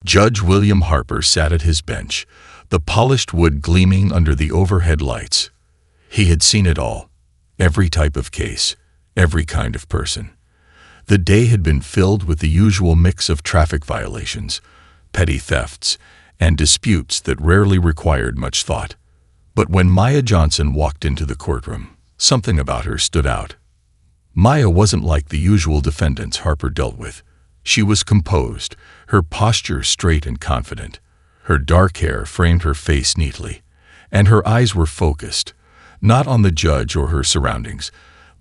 Judge William Harper sat at his bench, the polished wood gleaming under the overhead lights. He had seen it all, every type of case, every kind of person. The day had been filled with the usual mix of traffic violations, petty thefts, and disputes that rarely required much thought. But when Maya Johnson walked into the courtroom, something about her stood out. Maya wasn't like the usual defendants Harper dealt with. She was composed, her posture straight and confident. Her dark hair framed her face neatly, and her eyes were focused, not on the judge or her surroundings,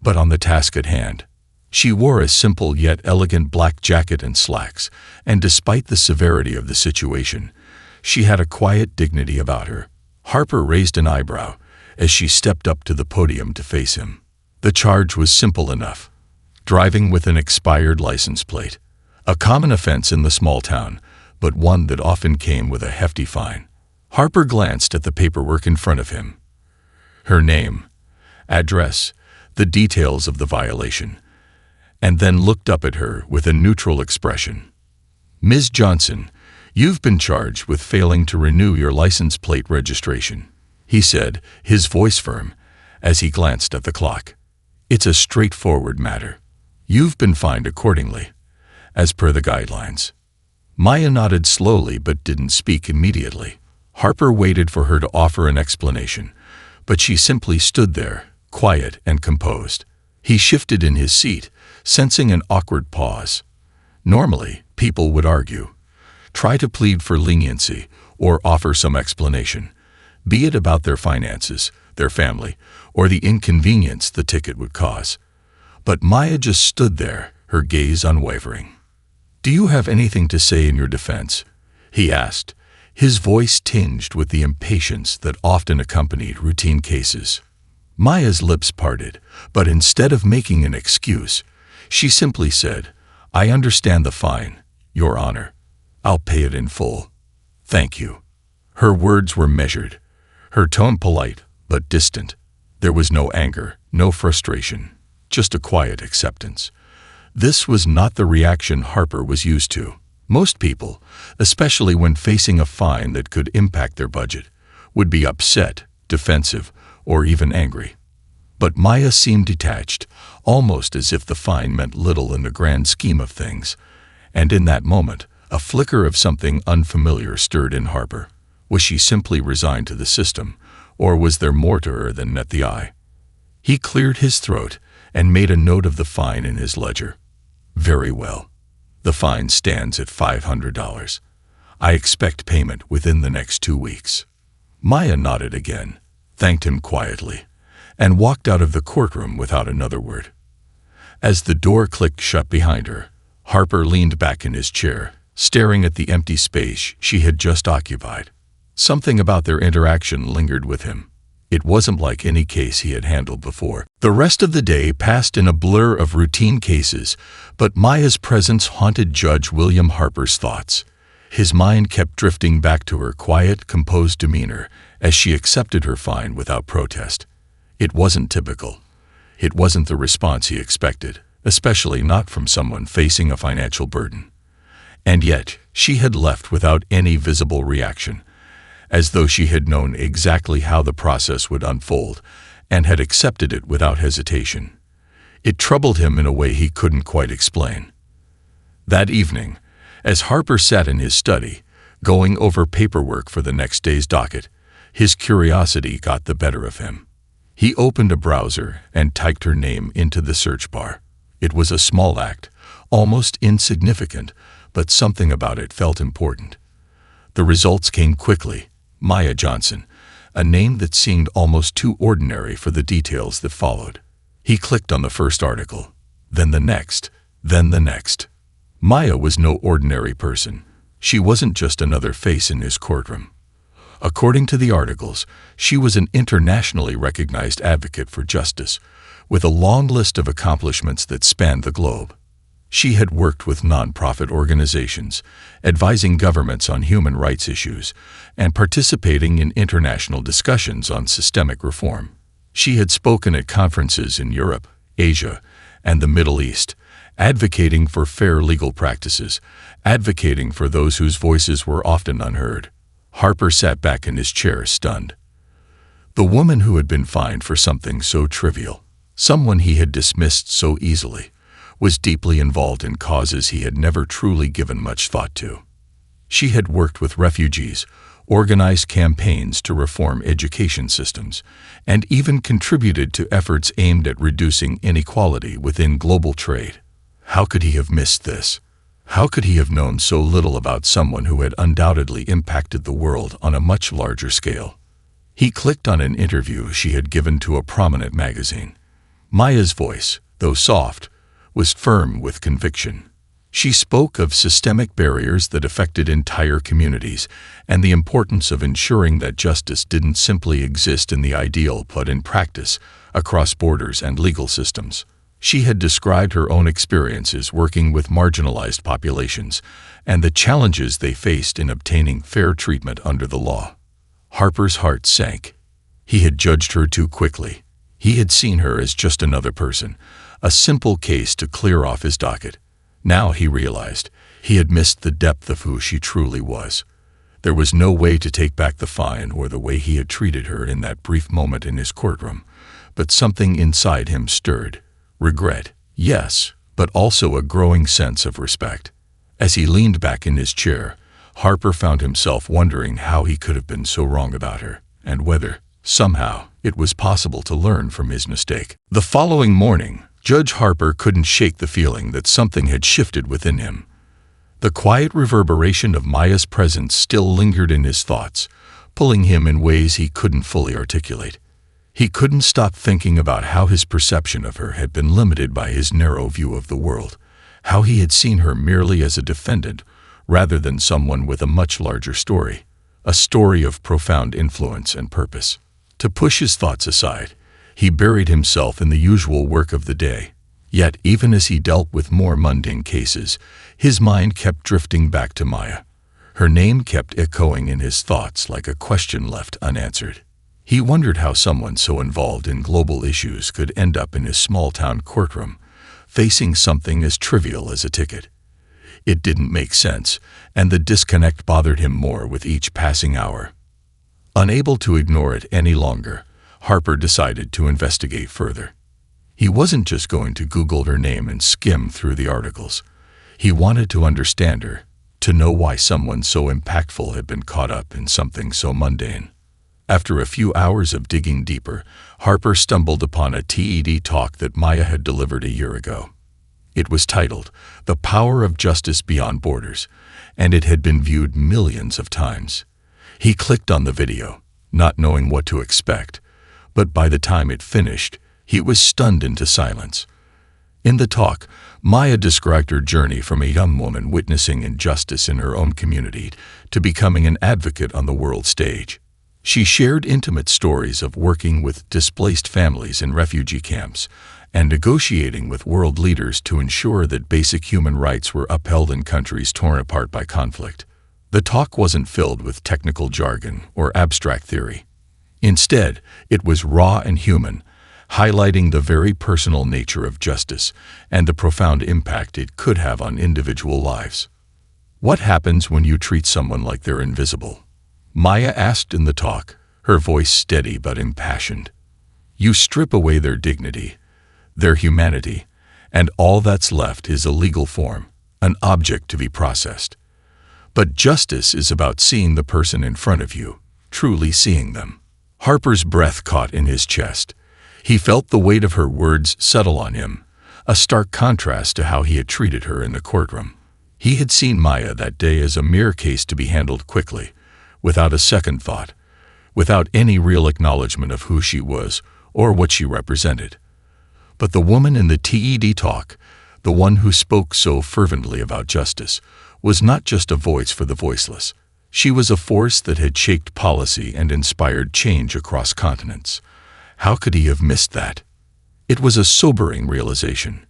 but on the task at hand. She wore a simple yet elegant black jacket and slacks, and despite the severity of the situation, she had a quiet dignity about her. Harper raised an eyebrow as she stepped up to the podium to face him. The charge was simple enough: driving with an expired license plate. A common offense in the small town, but one that often came with a hefty fine. Harper glanced at the paperwork in front of him. Her name, address, the details of the violation, and then looked up at her with a neutral expression. Ms. Johnson, you've been charged with failing to renew your license plate registration, he said, his voice firm, as he glanced at the clock. It's a straightforward matter. You've been fined accordingly, as per the guidelines. Maya nodded slowly but didn't speak immediately. Harper waited for her to offer an explanation, but she simply stood there, quiet and composed. He shifted in his seat, sensing an awkward pause. Normally, people would argue, try to plead for leniency, or offer some explanation, be it about their finances, their family, or the inconvenience the ticket would cause. But Maya just stood there, her gaze unwavering. "Do you have anything to say in your defense?" he asked, his voice tinged with the impatience that often accompanied routine cases. Maya's lips parted, but instead of making an excuse, she simply said, "I understand the fine, Your Honor. I'll pay it in full. Thank you." Her words were measured, her tone polite but distant. There was no anger, no frustration, just a quiet acceptance. This was not the reaction Harper was used to. Most people, especially when facing a fine that could impact their budget, would be upset, defensive, or even angry. But Maya seemed detached, almost as if the fine meant little in the grand scheme of things. And in that moment, a flicker of something unfamiliar stirred in Harper. Was she simply resigned to the system, or was there more to her than met the eye? He cleared his throat and made a note of the fine in his ledger. "Very well. The fine stands at $500. I expect payment within the next 2 weeks." Maya nodded again, thanked him quietly, and walked out of the courtroom without another word. As the door clicked shut behind her, Harper leaned back in his chair, staring at the empty space she had just occupied. Something about their interaction lingered with him. It wasn't like any case he had handled before. The rest of the day passed in a blur of routine cases, but Maya's presence haunted Judge William Harper's thoughts. His mind kept drifting back to her quiet, composed demeanor as she accepted her fine without protest. It wasn't typical. It wasn't the response he expected, especially not from someone facing a financial burden. And yet, she had left without any visible reaction, as though she had known exactly how the process would unfold and had accepted it without hesitation. It troubled him in a way he couldn't quite explain. That evening, as Harper sat in his study, going over paperwork for the next day's docket, his curiosity got the better of him. He opened a browser and typed her name into the search bar. It was a small act, almost insignificant, but something about it felt important. The results came quickly. Maya Johnson, a name that seemed almost too ordinary for the details that followed. He clicked on the first article, then the next, then the next. Maya was no ordinary person. She wasn't just another face in his courtroom. According to the articles, she was an internationally recognized advocate for justice, with a long list of accomplishments that spanned the globe. She had worked with nonprofit organizations, advising governments on human rights issues, and participating in international discussions on systemic reform. She had spoken at conferences in Europe, Asia, and the Middle East, advocating for fair legal practices, advocating for those whose voices were often unheard. Harper sat back in his chair, stunned. The woman who had been fined for something so trivial, someone he had dismissed so easily, was deeply involved in causes he had never truly given much thought to. She had worked with refugees, organized campaigns to reform education systems, and even contributed to efforts aimed at reducing inequality within global trade. How could he have missed this? How could he have known so little about someone who had undoubtedly impacted the world on a much larger scale? He clicked on an interview she had given to a prominent magazine. Maya's voice, though soft, was firm with conviction. She spoke of systemic barriers that affected entire communities and the importance of ensuring that justice didn't simply exist in the ideal but in practice, across borders and legal systems. She had described her own experiences working with marginalized populations and the challenges they faced in obtaining fair treatment under the law. Harper's heart sank. He had judged her too quickly. He had seen her as just another person, a simple case to clear off his docket. Now he realized he had missed the depth of who she truly was. There was no way to take back the fine or the way he had treated her in that brief moment in his courtroom, but something inside him stirred. Regret, yes, but also a growing sense of respect. As he leaned back in his chair, Harper found himself wondering how he could have been so wrong about her, and whether, somehow, it was possible to learn from his mistake. The following morning, Judge Harper couldn't shake the feeling that something had shifted within him. The quiet reverberation of Maya's presence still lingered in his thoughts, pulling him in ways he couldn't fully articulate. He couldn't stop thinking about how his perception of her had been limited by his narrow view of the world, how he had seen her merely as a defendant rather than someone with a much larger story, a story of profound influence and purpose. To push his thoughts aside, he buried himself in the usual work of the day. Yet, even as he dealt with more mundane cases, his mind kept drifting back to Maya. Her name kept echoing in his thoughts like a question left unanswered. He wondered how someone so involved in global issues could end up in his small-town courtroom, facing something as trivial as a ticket. It didn't make sense, and the disconnect bothered him more with each passing hour. Unable to ignore it any longer, Harper decided to investigate further. He wasn't just going to Google her name and skim through the articles. He wanted to understand her, to know why someone so impactful had been caught up in something so mundane. After a few hours of digging deeper, Harper stumbled upon a TED talk that Maya had delivered a year ago. It was titled, "The Power of Justice Beyond Borders," and it had been viewed millions of times. He clicked on the video, not knowing what to expect, but by the time it finished, he was stunned into silence. In the talk, Maya described her journey from a young woman witnessing injustice in her own community to becoming an advocate on the world stage. She shared intimate stories of working with displaced families in refugee camps and negotiating with world leaders to ensure that basic human rights were upheld in countries torn apart by conflict. The talk wasn't filled with technical jargon or abstract theory. Instead, it was raw and human, highlighting the very personal nature of justice and the profound impact it could have on individual lives. What happens when you treat someone like they're invisible? Maya asked in the talk, her voice steady but impassioned. You strip away their dignity, their humanity, and all that's left is a legal form, an object to be processed. But justice is about seeing the person in front of you, truly seeing them. Harper's breath caught in his chest. He felt the weight of her words settle on him, a stark contrast to how he had treated her in the courtroom. He had seen Maya that day as a mere case to be handled quickly, without a second thought, without any real acknowledgement of who she was or what she represented. But the woman in the TED talk, the one who spoke so fervently about justice, was not just a voice for the voiceless. She was a force that had shaped policy and inspired change across continents. How could he have missed that? It was a sobering realization.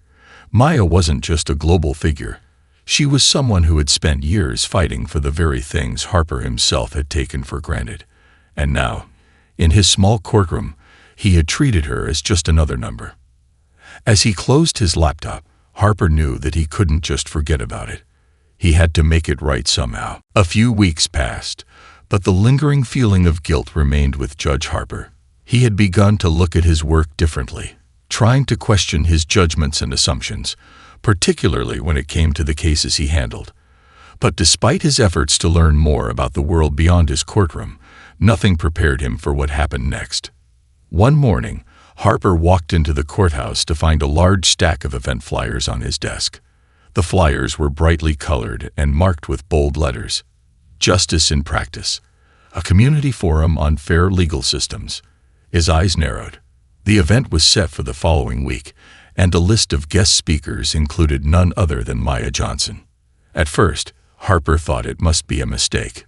Maya wasn't just a global figure. She was someone who had spent years fighting for the very things Harper himself had taken for granted. And now, in his small courtroom, he had treated her as just another number. As he closed his laptop, Harper knew that he couldn't just forget about it. He had to make it right somehow. A few weeks passed, but the lingering feeling of guilt remained with Judge Harper. He had begun to look at his work differently, trying to question his judgments and assumptions, particularly when it came to the cases he handled. But despite his efforts to learn more about the world beyond his courtroom, nothing prepared him for what happened next. One morning, Harper walked into the courthouse to find a large stack of event flyers on his desk. The flyers were brightly colored and marked with bold letters. Justice in Practice, a community forum on fair legal systems. His eyes narrowed. The event was set for the following week, and a list of guest speakers included none other than Maya Johnson. At first, Harper thought it must be a mistake.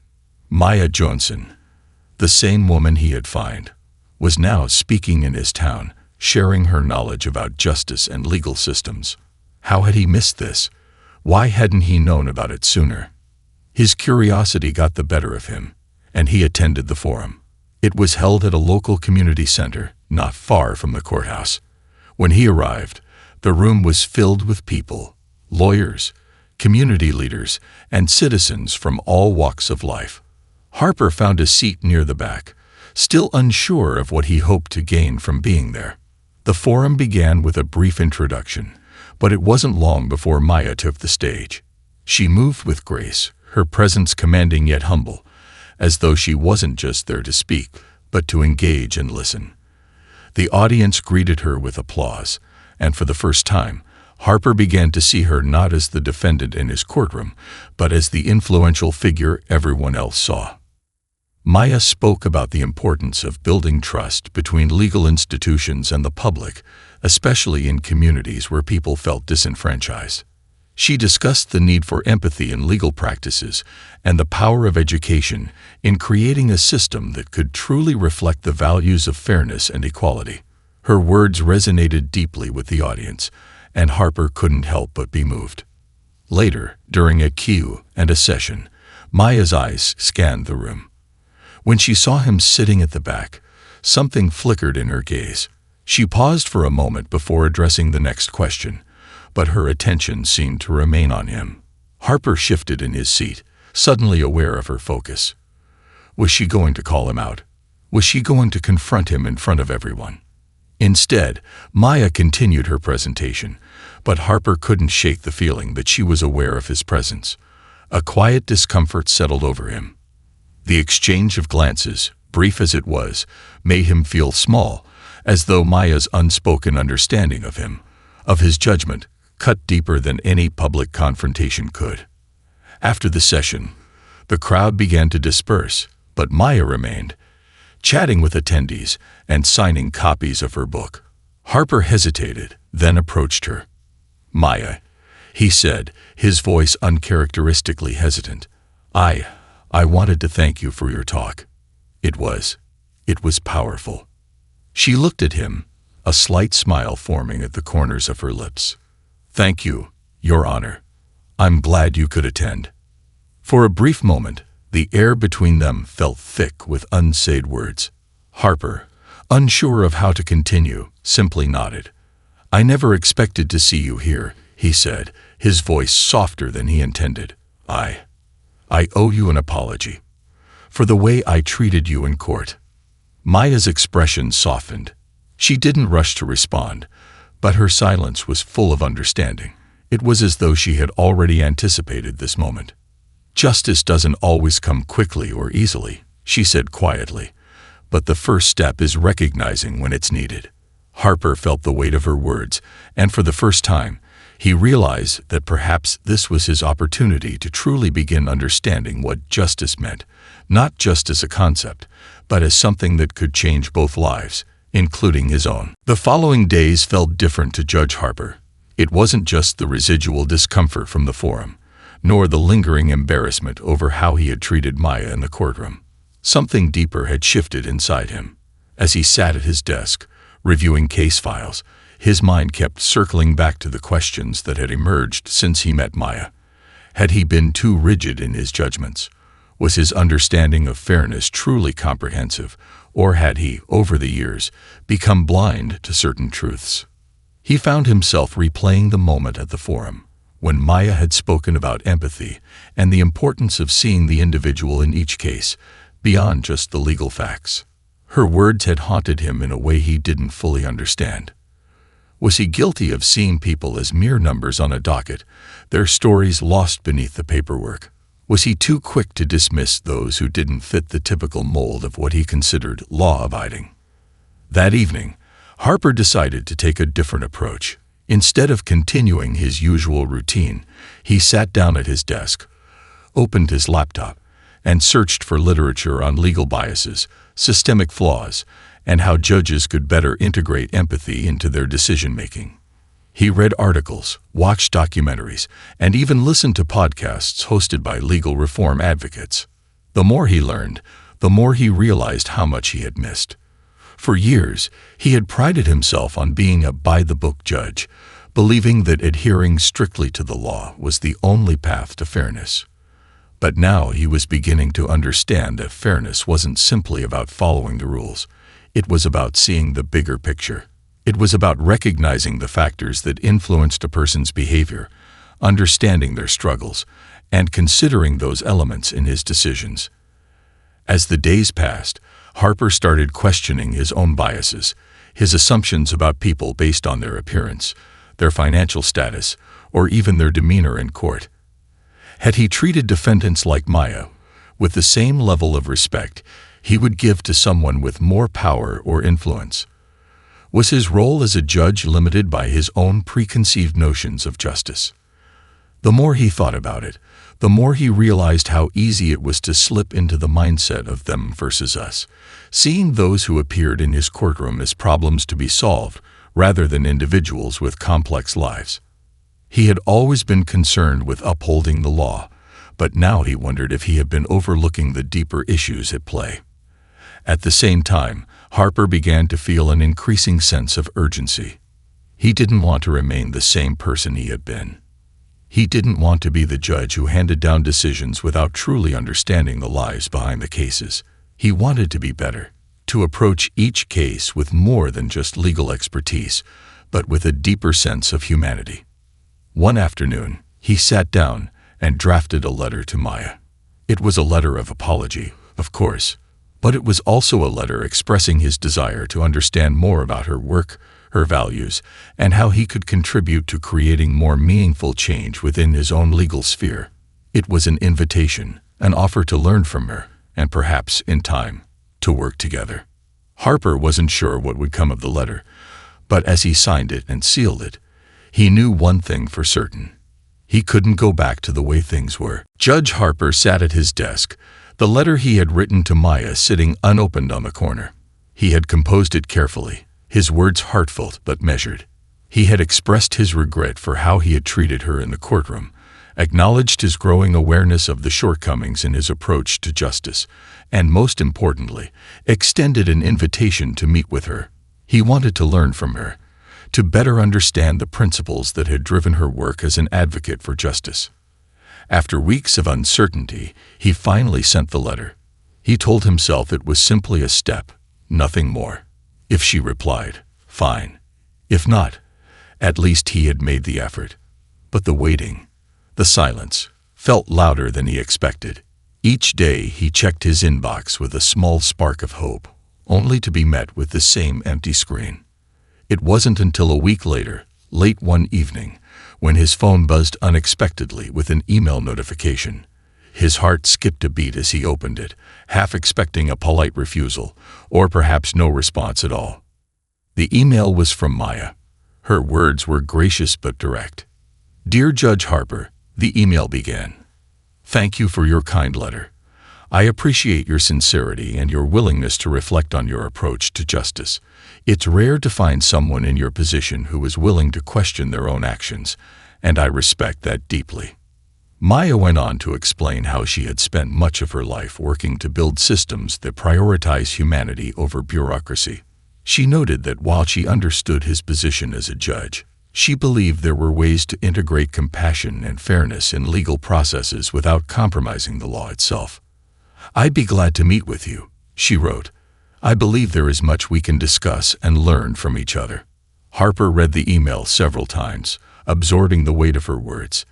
Maya Johnson, the same woman he had fined, was now speaking in his town, sharing her knowledge about justice and legal systems. How had he missed this? Why hadn't he known about it sooner? His curiosity got the better of him, and he attended the forum. It was held at a local community center, not far from the courthouse. When he arrived, the room was filled with people, lawyers, community leaders, and citizens from all walks of life. Harper found a seat near the back, still unsure of what he hoped to gain from being there. The forum began with a brief introduction, but it wasn't long before Maya took the stage. She moved with grace, her presence commanding yet humble, as though she wasn't just there to speak, but to engage and listen. The audience greeted her with applause, and for the first time, Harper began to see her not as the defendant in his courtroom, but as the influential figure everyone else saw. Maya spoke about the importance of building trust between legal institutions and the public, especially in communities where people felt disenfranchised. She discussed the need for empathy in legal practices and the power of education in creating a system that could truly reflect the values of fairness and equality. Her words resonated deeply with the audience, and Harper couldn't help but be moved. Later, during a Q&A session, Maya's eyes scanned the room. When she saw him sitting at the back, something flickered in her gaze. She paused for a moment before addressing the next question, but her attention seemed to remain on him. Harper shifted in his seat, suddenly aware of her focus. Was she going to call him out? Was she going to confront him in front of everyone? Instead, Maya continued her presentation, but Harper couldn't shake the feeling that she was aware of his presence. A quiet discomfort settled over him. The exchange of glances, brief as it was, made him feel small, as though Maya's unspoken understanding of him, of his judgment, cut deeper than any public confrontation could. After the session, the crowd began to disperse, but Maya remained, chatting with attendees and signing copies of her book. Harper hesitated, then approached her. "Maya," he said, his voice uncharacteristically hesitant. I wanted to thank you for your talk. It was powerful." She looked at him, a slight smile forming at the corners of her lips. "Thank you, Your Honor. I'm glad you could attend." For a brief moment, the air between them felt thick with unsaid words. Harper, unsure of how to continue, simply nodded. "I never expected to see you here," he said, his voice softer than he intended. I owe you an apology for the way I treated you in court." Maya's expression softened. She didn't rush to respond, but her silence was full of understanding. It was as though she had already anticipated this moment. "Justice doesn't always come quickly or easily," she said quietly, "but the first step is recognizing when it's needed." Harper felt the weight of her words, and for the first time, he realized that perhaps this was his opportunity to truly begin understanding what justice meant, not just as a concept, but as something that could change both lives, including his own. The following days felt different to Judge Harper. It wasn't just the residual discomfort from the forum, nor the lingering embarrassment over how he had treated Maya in the courtroom. Something deeper had shifted inside him. As he sat at his desk, reviewing case files, his mind kept circling back to the questions that had emerged since he met Maya. Had he been too rigid in his judgments? Was his understanding of fairness truly comprehensive, or had he, over the years, become blind to certain truths? He found himself replaying the moment at the forum, when Maya had spoken about empathy and the importance of seeing the individual in each case, beyond just the legal facts. Her words had haunted him in a way he didn't fully understand. Was he guilty of seeing people as mere numbers on a docket, their stories lost beneath the paperwork? Was he too quick to dismiss those who didn't fit the typical mold of what he considered law-abiding? That evening, Harper decided to take a different approach. Instead of continuing his usual routine, he sat down at his desk, opened his laptop, and searched for literature on legal biases, systemic flaws, and how judges could better integrate empathy into their decision-making. He read articles, watched documentaries, and even listened to podcasts hosted by legal reform advocates. The more he learned, the more he realized how much he had missed. For years, he had prided himself on being a by-the-book judge, believing that adhering strictly to the law was the only path to fairness. But now he was beginning to understand that fairness wasn't simply about following the rules. It was about seeing the bigger picture. It was about recognizing the factors that influenced a person's behavior, understanding their struggles, and considering those elements in his decisions. As the days passed, Harper started questioning his own biases, his assumptions about people based on their appearance, their financial status, or even their demeanor in court. Had he treated defendants like Maya with the same level of respect he would give to someone with more power or influence? Was his role as a judge limited by his own preconceived notions of justice? The more he thought about it, the more he realized how easy it was to slip into the mindset of them versus us, seeing those who appeared in his courtroom as problems to be solved rather than individuals with complex lives. He had always been concerned with upholding the law, but now he wondered if he had been overlooking the deeper issues at play. At the same time, Harper began to feel an increasing sense of urgency. He didn't want to remain the same person he had been. He didn't want to be the judge who handed down decisions without truly understanding the lies behind the cases. He wanted to be better, to approach each case with more than just legal expertise, but with a deeper sense of humanity. One afternoon, he sat down and drafted a letter to Maya. It was a letter of apology, of course, but it was also a letter expressing his desire to understand more about her work, her values, and how he could contribute to creating more meaningful change within his own legal sphere. It was an invitation, an offer to learn from her, and perhaps, in time, to work together. Harper wasn't sure what would come of the letter, but as he signed it and sealed it, he knew one thing for certain. He couldn't go back to the way things were. Judge Harper sat at his desk, the letter he had written to Maya sitting unopened on the corner. He had composed it carefully, his words heartfelt but measured. He had expressed his regret for how he had treated her in the courtroom, acknowledged his growing awareness of the shortcomings in his approach to justice, and most importantly, extended an invitation to meet with her. He wanted to learn from her, to better understand the principles that had driven her work as an advocate for justice. After weeks of uncertainty, he finally sent the letter. He told himself it was simply a step, nothing more. If she replied, fine. If not, at least he had made the effort. But the waiting, the silence, felt louder than he expected. Each day he checked his inbox with a small spark of hope, only to be met with the same empty screen. It wasn't until a week later, late one evening, when his phone buzzed unexpectedly with an email notification. His heart skipped a beat as he opened it, half expecting a polite refusal, or perhaps no response at all. The email was from Maya. Her words were gracious but direct. Dear Judge Harper, the email began. Thank you for your kind letter. I appreciate your sincerity and your willingness to reflect on your approach to justice. It's rare to find someone in your position who is willing to question their own actions, and I respect that deeply. Maya went on to explain how she had spent much of her life working to build systems that prioritize humanity over bureaucracy. She noted that while she understood his position as a judge, she believed there were ways to integrate compassion and fairness in legal processes without compromising the law itself. I'd be glad to meet with you, she wrote. I believe there is much we can discuss and learn from each other. Harper read the email several times, absorbing the weight of her words.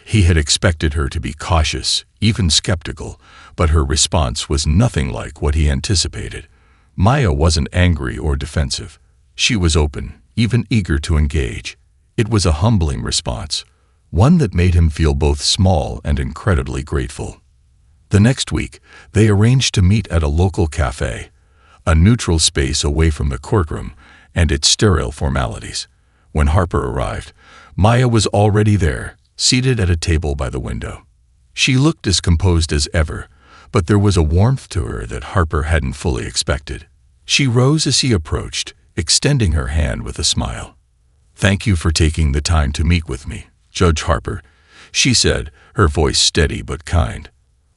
He had expected her to be cautious, even skeptical, but her response was nothing like what he anticipated. Maya wasn't angry or defensive. She was open, even eager to engage. It was a humbling response, one that made him feel both small and incredibly grateful. The next week, they arranged to meet at a local cafe, a neutral space away from the courtroom and its sterile formalities. When Harper arrived, Maya was already there, seated at a table by the window. She looked as composed as ever, but there was a warmth to her that Harper hadn't fully expected. She rose as he approached, extending her hand with a smile. "Thank you for taking the time to meet with me, Judge Harper," she said, her voice steady but kind.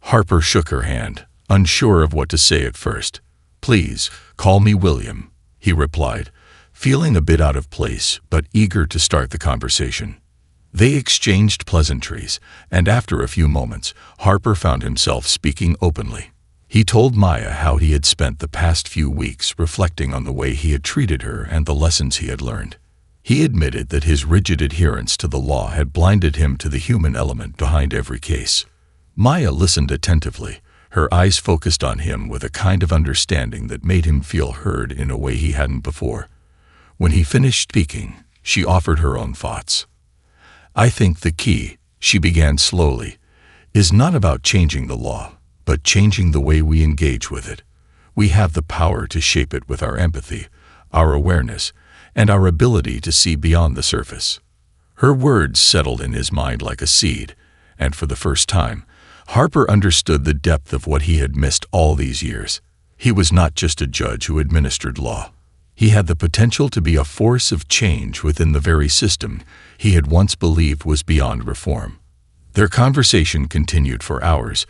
Harper shook her hand, unsure of what to say at first. "Please, call me William," he replied, feeling a bit out of place but eager to start the conversation. They exchanged pleasantries, and after a few moments, Harper found himself speaking openly. He told Maya how he had spent the past few weeks reflecting on the way he had treated her and the lessons he had learned. He admitted that his rigid adherence to the law had blinded him to the human element behind every case. Maya listened attentively, her eyes focused on him with a kind of understanding that made him feel heard in a way he hadn't before. When he finished speaking, she offered her own thoughts. "I think the key," she began slowly, "is not about changing the law, but changing the way we engage with it. We have the power to shape it with our empathy, our awareness, and our ability to see beyond the surface." Her words settled in his mind like a seed, and for the first time, Harper understood the depth of what he had missed all these years. He was not just a judge who administered law. He had the potential to be a force of change within the very system he had once believed was beyond reform. Their conversation continued for hours,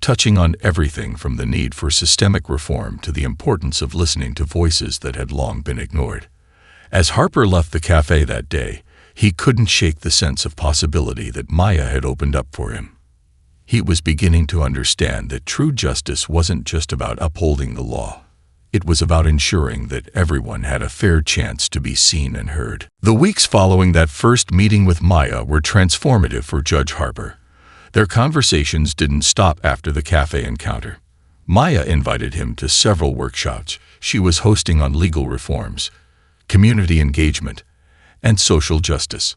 touching on everything from the need for systemic reform to the importance of listening to voices that had long been ignored. As Harper left the cafe that day, he couldn't shake the sense of possibility that Maya had opened up for him. He was beginning to understand that true justice wasn't just about upholding the law. It was about ensuring that everyone had a fair chance to be seen and heard. The weeks following that first meeting with Maya were transformative for Judge Harper. Their conversations didn't stop after the cafe encounter. Maya invited him to several workshops she was hosting on legal reforms, community engagement, and social justice.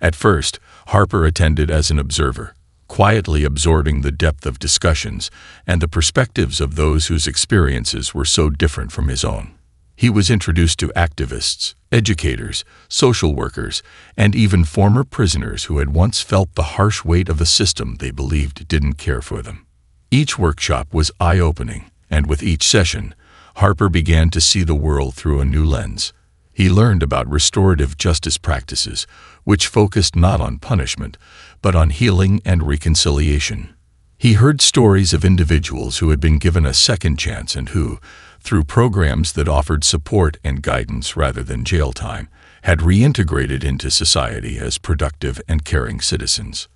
At first, Harper attended as an observer, quietly absorbing the depth of discussions and the perspectives of those whose experiences were so different from his own. He was introduced to activists, educators, social workers, and even former prisoners who had once felt the harsh weight of the system they believed didn't care for them. Each workshop was eye-opening, and with each session, Harper began to see the world through a new lens. He learned about restorative justice practices, which focused not on punishment, but on healing and reconciliation. He heard stories of individuals who had been given a second chance and who, through programs that offered support and guidance rather than jail time, had reintegrated into society as productive and caring citizens.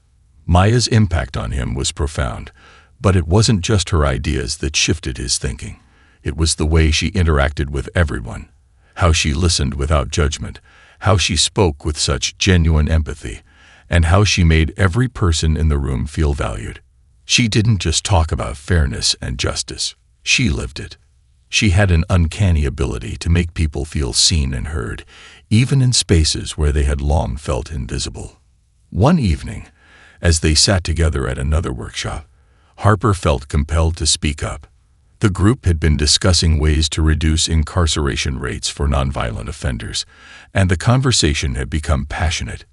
Maya's impact on him was profound, but it wasn't just her ideas that shifted his thinking. It was the way she interacted with everyone, how she listened without judgment, how she spoke with such genuine empathy, and how she made every person in the room feel valued. She didn't just talk about fairness and justice, she lived it. She had an uncanny ability to make people feel seen and heard, even in spaces where they had long felt invisible. One evening, as they sat together at another workshop, Harper felt compelled to speak up. The group had been discussing ways to reduce incarceration rates for nonviolent offenders, and the conversation had become passionate.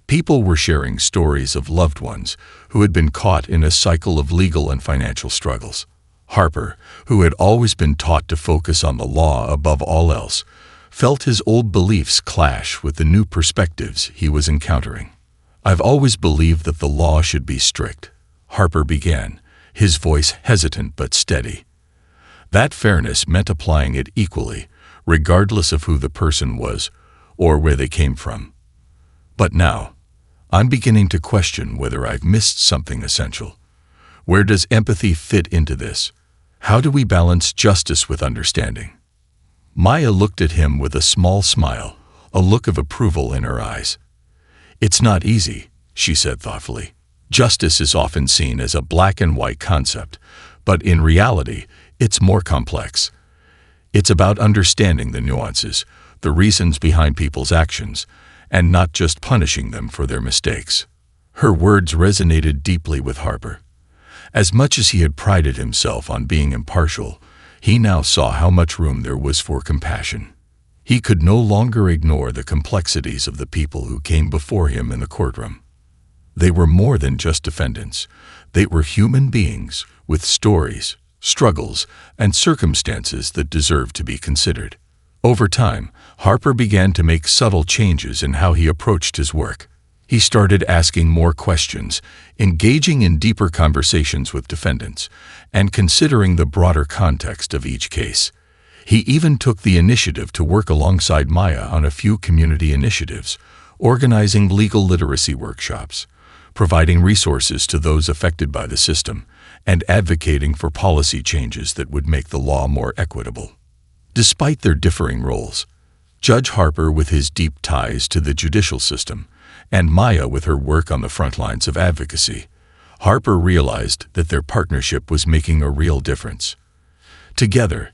People were sharing stories of loved ones who had been caught in a cycle of legal and financial struggles. Harper, who had always been taught to focus on the law above all else, felt his old beliefs clash with the new perspectives he was encountering. "I've always believed that the law should be strict," Harper began, his voice hesitant but steady. That fairness meant applying it equally, regardless of who the person was or where they came from. But now, I'm beginning to question whether I've missed something essential. Where does empathy fit into this? How do we balance justice with understanding? Maya looked at him with a small smile, a look of approval in her eyes. "It's not easy," she said thoughtfully. Justice is often seen as a black and white concept, but in reality, it's more complex. It's about understanding the nuances, the reasons behind people's actions, and not just punishing them for their mistakes. Her words resonated deeply with Harper. As much as he had prided himself on being impartial, he now saw how much room there was for compassion. He could no longer ignore the complexities of the people who came before him in the courtroom. They were more than just defendants. They were human beings with stories, struggles, and circumstances that deserved to be considered. Over time, Harper began to make subtle changes in how he approached his work. He started asking more questions, engaging in deeper conversations with defendants, and considering the broader context of each case. He even took the initiative to work alongside Maya on a few community initiatives, organizing legal literacy workshops, providing resources to those affected by the system, and advocating for policy changes that would make the law more equitable. Despite their differing roles, Judge Harper with his deep ties to the judicial system, and Maya with her work on the front lines of advocacy, Harper realized that their partnership was making a real difference. Together,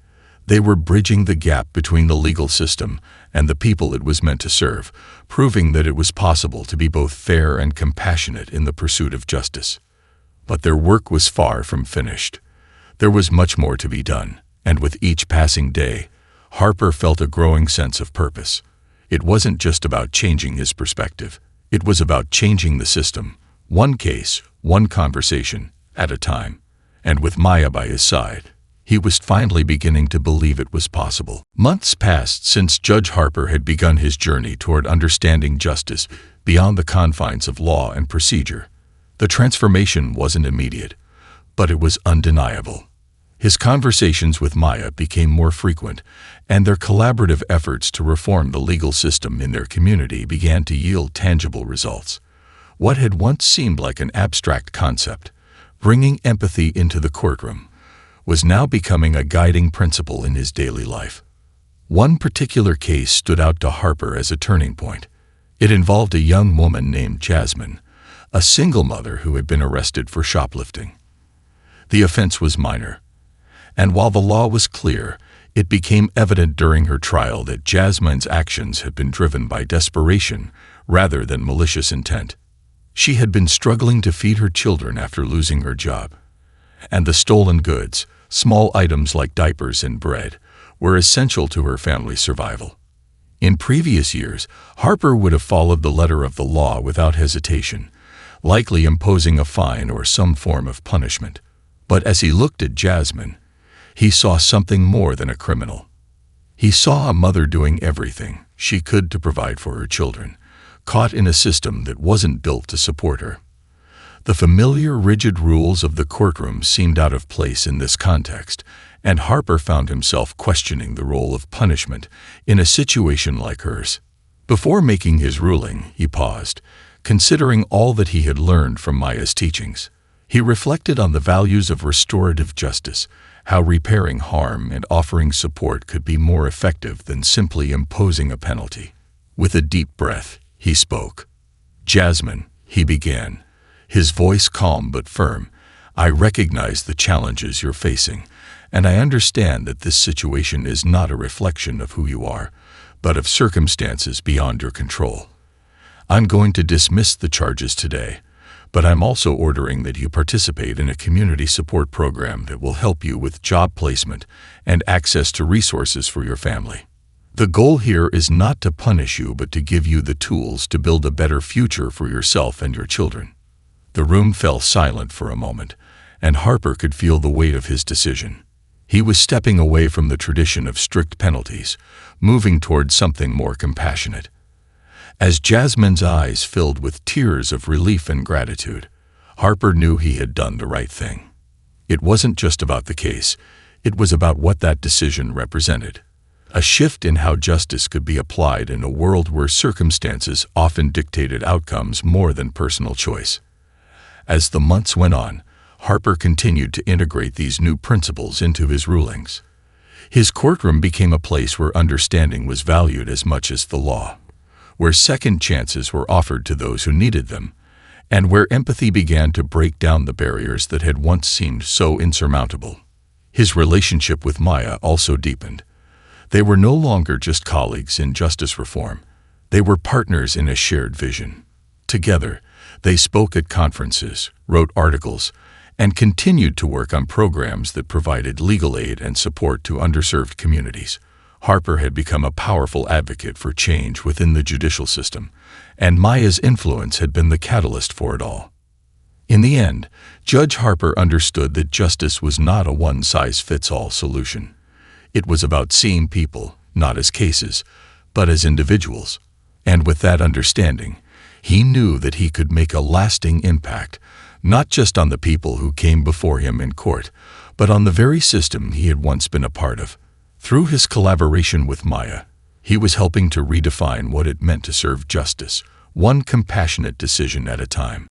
they were bridging the gap between the legal system and the people it was meant to serve, proving that it was possible to be both fair and compassionate in the pursuit of justice. But their work was far from finished. There was much more to be done, and with each passing day, Harper felt a growing sense of purpose. It wasn't just about changing his perspective. It was about changing the system, one case, one conversation at a time. And with Maya by his side, he was finally beginning to believe it was possible. Months passed since Judge Harper had begun his journey toward understanding justice beyond the confines of law and procedure. The transformation wasn't immediate, but it was undeniable. His conversations with Maya became more frequent, and their collaborative efforts to reform the legal system in their community began to yield tangible results. What had once seemed like an abstract concept, bringing empathy into the courtroom, was now becoming a guiding principle in his daily life. One particular case stood out to Harper as a turning point. It involved a young woman named Jasmine, a single mother who had been arrested for shoplifting. The offense was minor, and while the law was clear, it became evident during her trial that Jasmine's actions had been driven by desperation rather than malicious intent. She had been struggling to feed her children after losing her job, and the stolen goods, small items like diapers and bread, were essential to her family's survival. In previous years, Harper would have followed the letter of the law without hesitation, likely imposing a fine or some form of punishment. But as he looked at Jasmine, he saw something more than a criminal. He saw a mother doing everything she could to provide for her children, caught in a system that wasn't built to support her. The familiar, rigid rules of the courtroom seemed out of place in this context, and Harper found himself questioning the role of punishment in a situation like hers. Before making his ruling, he paused, considering all that he had learned from Maya's teachings. He reflected on the values of restorative justice, how repairing harm and offering support could be more effective than simply imposing a penalty. With a deep breath, he spoke. "Jasmine," he began, his voice calm but firm, "I recognize the challenges you're facing, and I understand that this situation is not a reflection of who you are, but of circumstances beyond your control. I'm going to dismiss the charges today, but I'm also ordering that you participate in a community support program that will help you with job placement and access to resources for your family. The goal here is not to punish you, but to give you the tools to build a better future for yourself and your children." The room fell silent for a moment, and Harper could feel the weight of his decision. He was stepping away from the tradition of strict penalties, moving toward something more compassionate. As Jasmine's eyes filled with tears of relief and gratitude, Harper knew he had done the right thing. It wasn't just about the case, it was about what that decision represented. A shift in how justice could be applied in a world where circumstances often dictated outcomes more than personal choice. As the months went on, Harper continued to integrate these new principles into his rulings. His courtroom became a place where understanding was valued as much as the law, where second chances were offered to those who needed them, and where empathy began to break down the barriers that had once seemed so insurmountable. His relationship with Maya also deepened. They were no longer just colleagues in justice reform. They were partners in a shared vision. Together, they spoke at conferences, wrote articles, and continued to work on programs that provided legal aid and support to underserved communities. Harper had become a powerful advocate for change within the judicial system, and Maya's influence had been the catalyst for it all. In the end, Judge Harper understood that justice was not a one-size-fits-all solution. It was about seeing people, not as cases, but as individuals. And with that understanding, he knew that he could make a lasting impact, not just on the people who came before him in court, but on the very system he had once been a part of. Through his collaboration with Maya, he was helping to redefine what it meant to serve justice, one compassionate decision at a time.